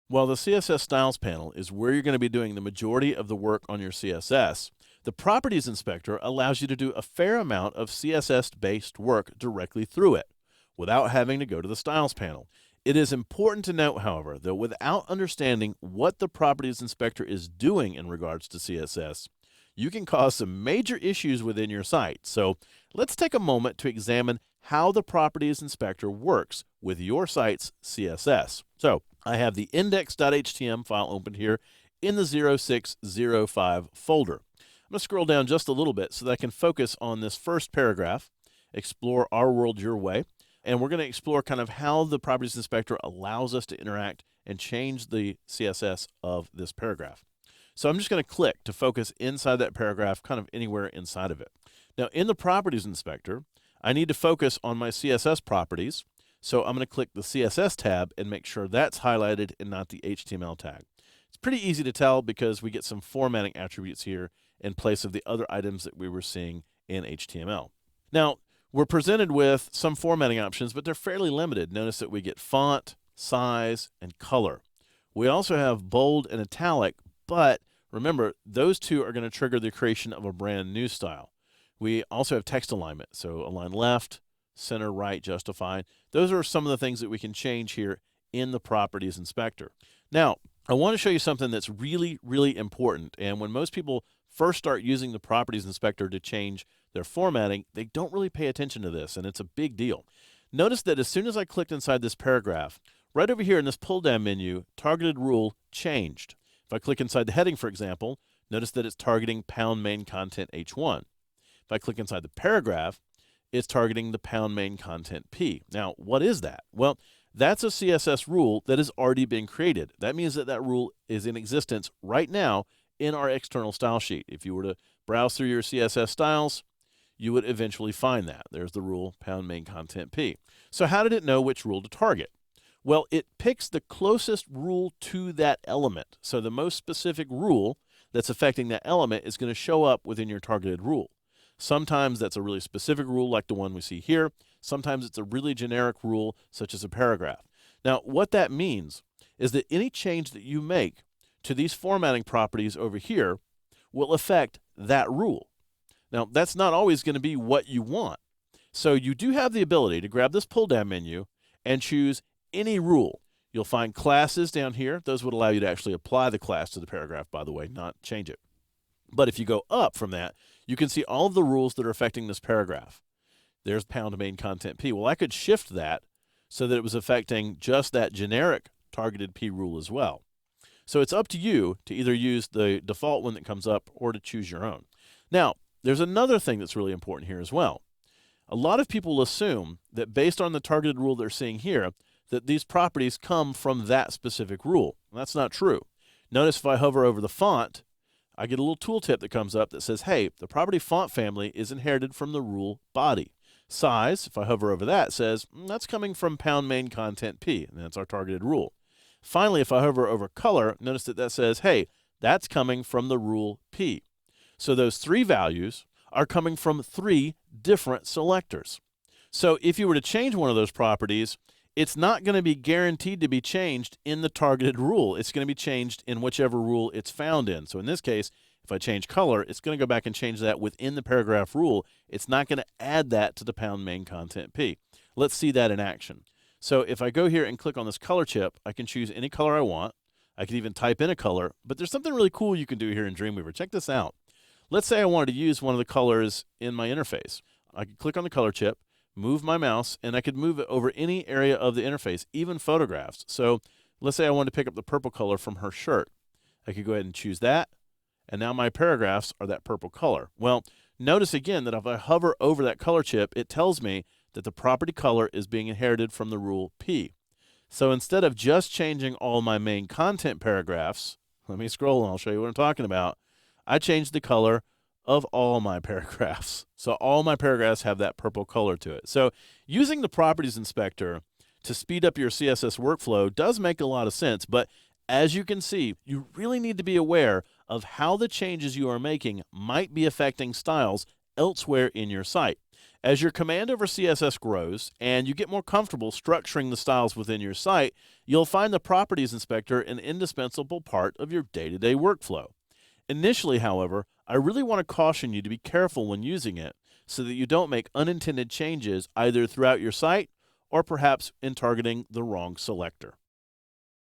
While the CSS Styles panel is where you're going to be doing the majority of the work on your CSS, the Properties Inspector allows you to do a fair amount of CSS-based work directly through it, without having to go to the Styles panel. It is important to note, however, that without understanding what the Properties Inspector is doing in regards to CSS, you can cause some major issues within your site. So let's take a moment to examine how the Properties Inspector works with your site's CSS. So I have the index.html file opened here in the 0605 folder. I'm going to scroll down just a little bit so that I can focus on this first paragraph, Explore Our World Your Way, and we're going to explore kind of how the Properties Inspector allows us to interact and change the CSS of this paragraph. So I'm just going to click to focus inside that paragraph, kind of anywhere inside of it. Now in the Properties Inspector, I need to focus on my CSS properties, so I'm going to click the CSS tab and make sure that's highlighted and not the HTML tag. It's pretty easy to tell because we get some formatting attributes here in place of the other items that we were seeing in HTML. Now, we're presented with some formatting options, but they're fairly limited. Notice that we get font, size, and color. We also have bold and italic, but remember, those two are going to trigger the creation of a brand new style. We also have text alignment, so align left, center, right, justified. Those are some of the things that we can change here in the Properties Inspector. Now, I want to show you something that's really, really important, and when most people first start using the Properties Inspector to change their formatting, they don't really pay attention to this, and it's a big deal. Notice that as soon as I clicked inside this paragraph, right over here in this pull-down menu, targeted rule changed. If I click inside the heading, for example, notice that it's targeting pound main content H1. If I click inside the paragraph, it's targeting the pound main content P. Now, what is that? Well, that's a CSS rule that has already been created. That means that that rule is in existence right now in our external style sheet. If you were to browse through your CSS styles, you would eventually find that. There's the rule pound main content P. So how did it know which rule to target? Well, it picks the closest rule to that element. So the most specific rule that's affecting that element is going to show up within your targeted rule. Sometimes that's a really specific rule like the one we see here. Sometimes it's a really generic rule such as a paragraph. Now, what that means is that any change that you make to these formatting properties over here will affect that rule. Now, that's not always going to be what you want. So you do have the ability to grab this pull-down menu and choose any rule. You'll find classes down here. Those would allow you to actually apply the class to the paragraph, by the way, not change it. But if you go up from that, you can see all of the rules that are affecting this paragraph. There's pound main content P. Well, I could shift that so that it was affecting just that generic targeted P rule as well. So it's up to you to either use the default one that comes up or to choose your own. Now, there's another thing that's really important here as well. A lot of people assume that based on the targeted rule they're seeing here, that these properties come from that specific rule. That's not true. Notice if I hover over the font, I get a little tooltip that comes up that says, hey, the property font family is inherited from the rule body. Size, if I hover over that, says that's coming from pound main content P, and that's our targeted rule. Finally, if I hover over color, notice that that says, hey, that's coming from the rule P. So those three values are coming from three different selectors. So if you were to change one of those properties, it's not going to be guaranteed to be changed in the targeted rule. It's going to be changed in whichever rule it's found in. So in this case, if I change color, it's going to go back and change that within the paragraph rule. It's not going to add that to the pound main content P. Let's see that in action. So if I go here and click on this color chip, I can choose any color I want. I can even type in a color, but there's something really cool you can do here in Dreamweaver. Check this out. Let's say I wanted to use one of the colors in my interface. I could click on the color chip, move my mouse, and I could move it over any area of the interface, even photographs. So let's say I wanted to pick up the purple color from her shirt. I could go ahead and choose that, and now my paragraphs are that purple color. Well, notice again that if I hover over that color chip, it tells me that the property color is being inherited from the rule P. So instead of just changing all my main content paragraphs, let me scroll and I'll show you what I'm talking about. I changed the color of all my paragraphs. So all my paragraphs have that purple color to it. So using the Properties Inspector to speed up your CSS workflow does make a lot of sense, but as you can see, you really need to be aware of how the changes you are making might be affecting styles elsewhere in your site. As your command over CSS grows and you get more comfortable structuring the styles within your site, you'll find the Properties Inspector an indispensable part of your day-to-day workflow. Initially, however, I really want to caution you to be careful when using it so that you don't make unintended changes either throughout your site or perhaps in targeting the wrong selector.